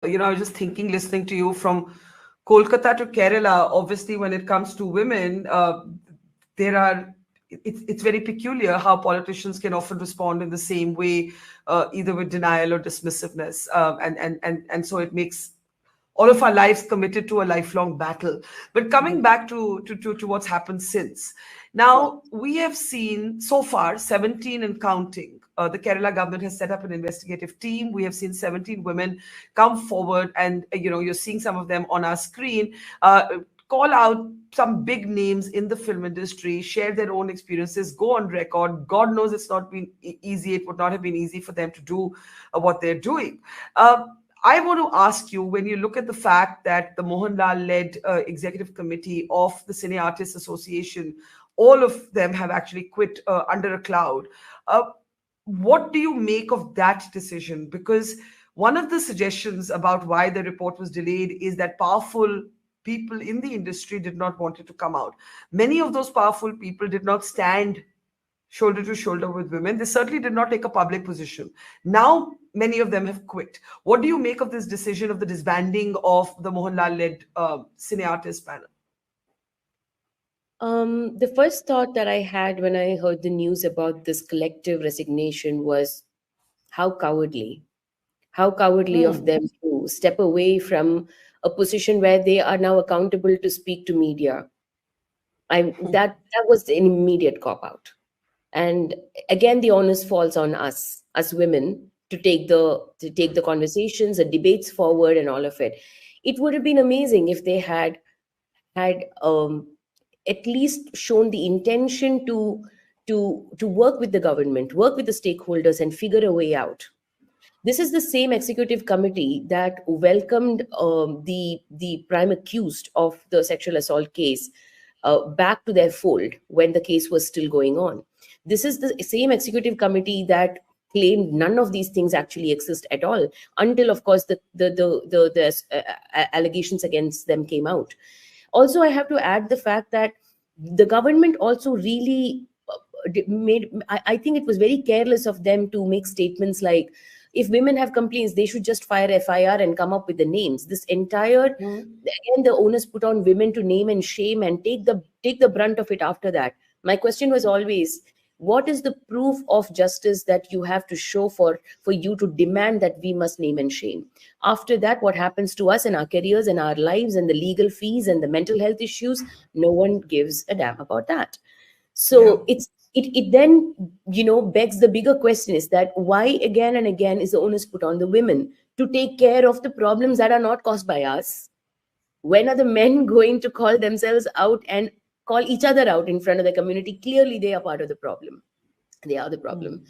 I was just thinking, listening to you, from Kolkata to Kerala, obviously, when it comes to women, there are it's very peculiar how politicians can often respond in the same way, either with denial or dismissiveness, and so it makes all of our lives committed to a lifelong battle. But coming back to what's happened since, now we have seen so far 17 and counting. The Kerala government has set up an investigative team. We have seen 17 women come forward, and you're seeing some of them on our screen. Call out some big names in the film industry, share their own experiences, go on record. God knows it's not been easy. It would not have been easy for them to do what they're doing. I want to ask you, when you look at the fact that the Mohanlal-led executive committee of the Cine Artists Association, all of them have actually quit under a cloud. What do you make of that decision? Because one of the suggestions about why the report was delayed is that powerful people in the industry did not want it to come out. Many of those powerful people did not stand shoulder to shoulder with women. They certainly did not take a public position. Now, many of them have quit. What do you make of this decision of the disbanding of the Mohanlal-led Cine Artists Panel? The first thought that I had when I heard the news about this collective resignation was how cowardly. How cowardly of them to step away from a position where they are now accountable to speak to media. That was an immediate cop out. And again, the onus falls on us as women to take the conversations, the debates forward, and all of it. It would have been amazing if they had at least shown the intention to work with the government, work with the stakeholders, and figure a way out. This is the same executive committee that welcomed the prime accused of the sexual assault case back to their fold when the case was still going on. This is the same executive committee that claimed none of these things actually exist at all, until, of course, the allegations against them came out. Also, I have to add the fact that the government also really I think it was very careless of them to make statements like, if women have complaints, they should just fire FIR and come up with the names. This entire, again, the onus put on women to name and shame and take the brunt of it after that. My question was always, what is the proof of justice that you have to show for you to demand that we must name and shame? After that, what happens to us and our careers and our lives and the legal fees and the mental health issues? No one gives a damn about that. So it then, begs the bigger question, is that why again and again is the onus put on the women to take care of the problems that are not caused by us? When are the men going to call themselves out and call each other out in front of the community? Clearly, they are part of the problem. They are the problem.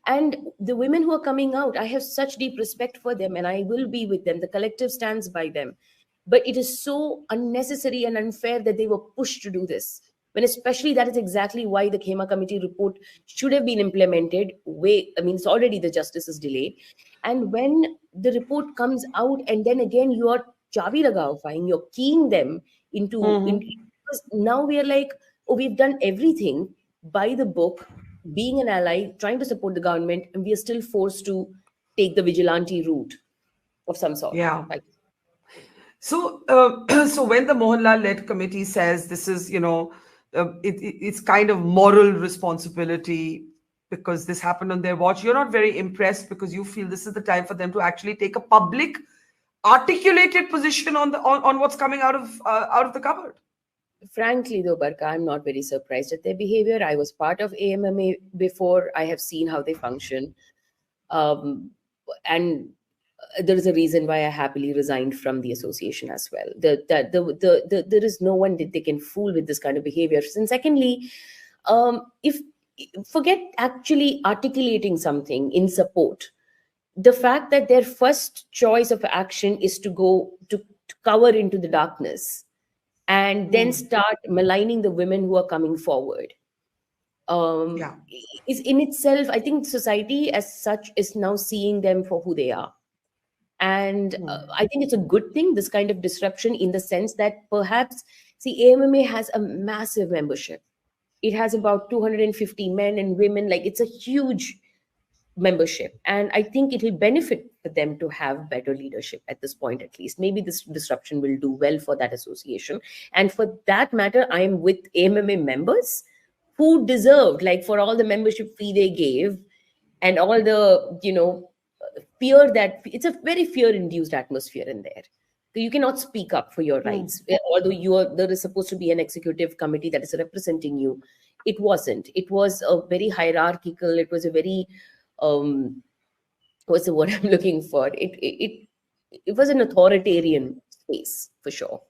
And the women who are coming out, I have such deep respect for them, and I will be with them. The collective stands by them. But it is so unnecessary and unfair that they were pushed to do this. When especially that is exactly why the Hema Committee report should have been implemented. It's already the justice is delayed. And when the report comes out and then again you are chavi lagaofying, you're keying them into because now we are like, oh, we've done everything by the book, being an ally, trying to support the government, and we are still forced to take the vigilante route of some sort. Yeah. So, so when the Mohanlal-led committee says this is, it's kind of moral responsibility because this happened on their watch, you're not very impressed because you feel this is the time for them to actually take a public, articulated position on what's coming out of the cupboard. Frankly, though, Barkha, I'm not very surprised at their behavior. I was part of AMMA before. I have seen how they function. And there is a reason why I happily resigned from the association as well. There is no one that they can fool with this kind of behavior. And secondly, forget actually articulating something in support. The fact that their first choice of action is to go to cover into the darkness and then start maligning the women who are coming forward is in itself, I think society as such is now seeing them for who they are. And I think it's a good thing, this kind of disruption, in the sense that perhaps, AMMA has a massive membership. It has about 250 men and women. Like, it's a huge membership, and I think it will benefit them to have better leadership at this point. At least maybe this disruption will do well for that association. And for that matter, I am with AMMA members who deserved, like, for all the membership fee they gave and all the, fear, that it's a very fear induced atmosphere in there. So you cannot speak up for your rights, although there is supposed to be an executive committee that is representing you. It wasn't. It was a very hierarchical. It was a very what's the word I'm looking for? It was an authoritarian space, for sure.